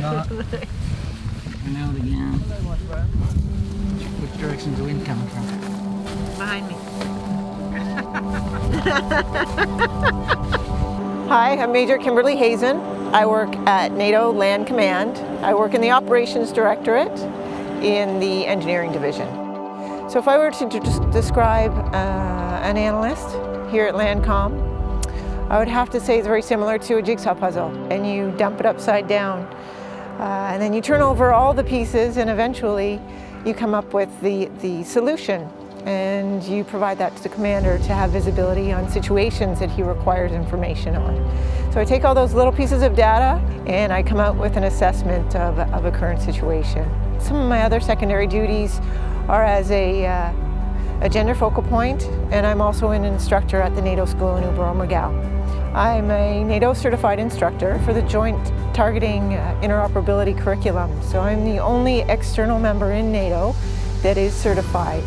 Not. And out again. Which direction's the wind coming from? Behind me. Hi, I'm Major Kimberley Hazen. I work at Nato Land Command. I work in the Operations Directorate in the Engineering Division. So if I were to describe an analyst here at LANDCOM, I would have to say it's very similar to a jigsaw puzzle, and you dump it upside down. And then you turn over all the pieces, and eventually you come up with the solution. And you provide that to the commander to have visibility on situations that he requires information on. So I take all those little pieces of data and I come out with an assessment of a current situation. Some of my other secondary duties are as a gender focal point, and I'm also an instructor at the NATO School in Uberlmorgau. I'm a NATO certified instructor for the Joint Targeting Interoperability Curriculum. So I'm the only external member in NATO that is certified.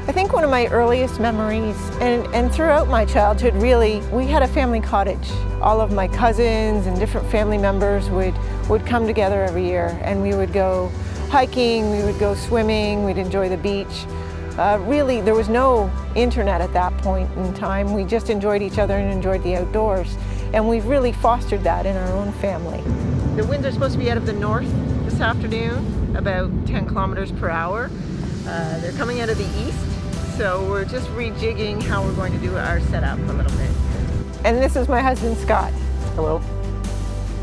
I think one of my earliest memories, and throughout my childhood really, we had a family cottage. All of my cousins and different family members would come together every year, and we would go hiking, we would go swimming, we'd enjoy the beach. Really, there was no internet at that point in time. We just enjoyed each other and enjoyed the outdoors. And we've really fostered that in our own family. The winds are supposed to be out of the north this afternoon, about 10 kilometers per hour. They're coming out of the east. So we're just rejigging how we're going to do our setup a little bit. And this is my husband, Scott. Hello.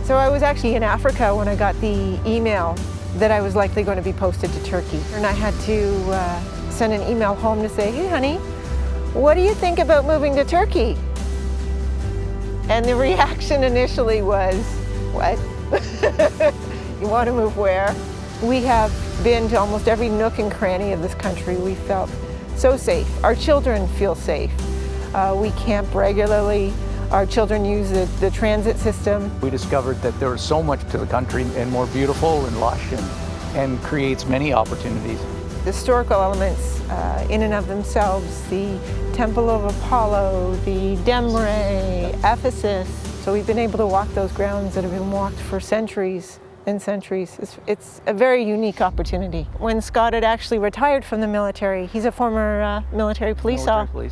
So I was actually in Africa when I got the email that I was likely going to be posted to Turkey. And I had to send an email home to say, hey honey, what do you think about moving to Turkey? And the reaction initially was, what? You want to move where? We have been to almost every nook and cranny of this country. We felt so safe. Our children feel safe. We camp regularly. Our children use the transit system. We discovered that there was so much to the country and more beautiful and lush and creates many opportunities. The historical elements in and of themselves, the Temple of Apollo, the Demre, Ephesus. So we've been able to walk those grounds that have been walked for centuries and centuries. It's a very unique opportunity. When Scott had actually retired from the military, he's a former military police officer.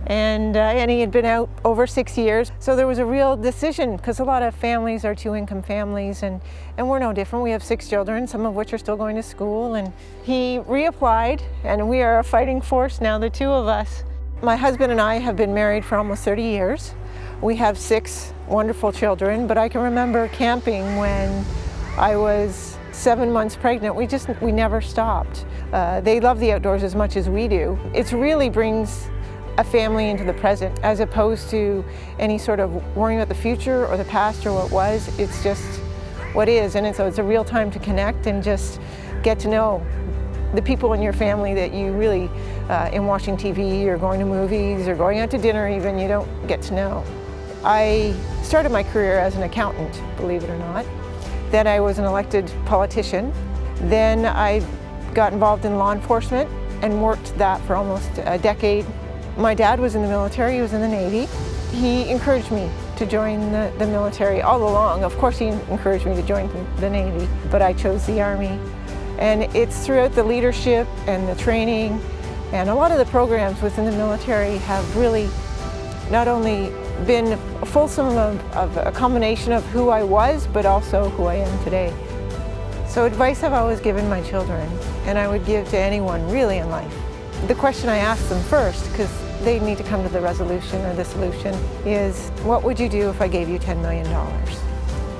And he had been out over 6 years. So there was a real decision, because a lot of families are two-income families, and we're no different. We have 6 children, some of which are still going to school. And he reapplied, and we are a fighting force now, the two of us. My husband and I have been married for almost 30 years. We have 6 wonderful children, but I can remember camping when I was 7 months pregnant. We never stopped. They love the outdoors as much as we do. It really brings a family into the present, as opposed to any sort of worrying about the future or the past or what was. It's just what is, and so it's a real time to connect and just get to know the people in your family that you really, in watching TV or going to movies or going out to dinner even, you don't get to know. I started my career as an accountant, believe it or not. Then I was an elected politician. Then I got involved in law enforcement and worked that for almost a decade. My dad was in the military, he was in the Navy. He encouraged me to join the military all along. Of course he encouraged me to join the Navy, but I chose the Army. And it's throughout the leadership and the training, and a lot of the programs within the military have really not only been fulsome of a combination of who I was, but also who I am today. So advice I've always given my children, and I would give to anyone really in life. The question I ask them first, because they need to come to the resolution or the solution, is what would you do if I gave you $10 million?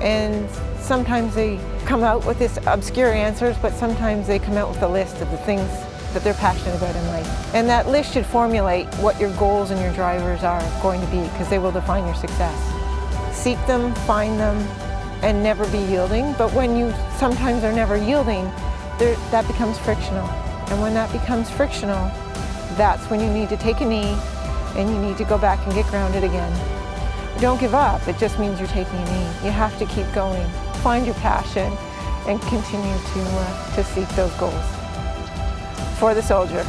And sometimes they come out with these obscure answers, but sometimes they come out with a list of the things that they're passionate about in life. And that list should formulate what your goals and your drivers are going to be, because they will define your success. Seek them, find them, and never be yielding. But when you sometimes are never yielding, that becomes frictional. And when that becomes frictional, that's when you need to take a knee and you need to go back and get grounded again. Don't give up, it just means you're taking a knee. You have to keep going, find your passion, and continue to seek those goals. For the soldier.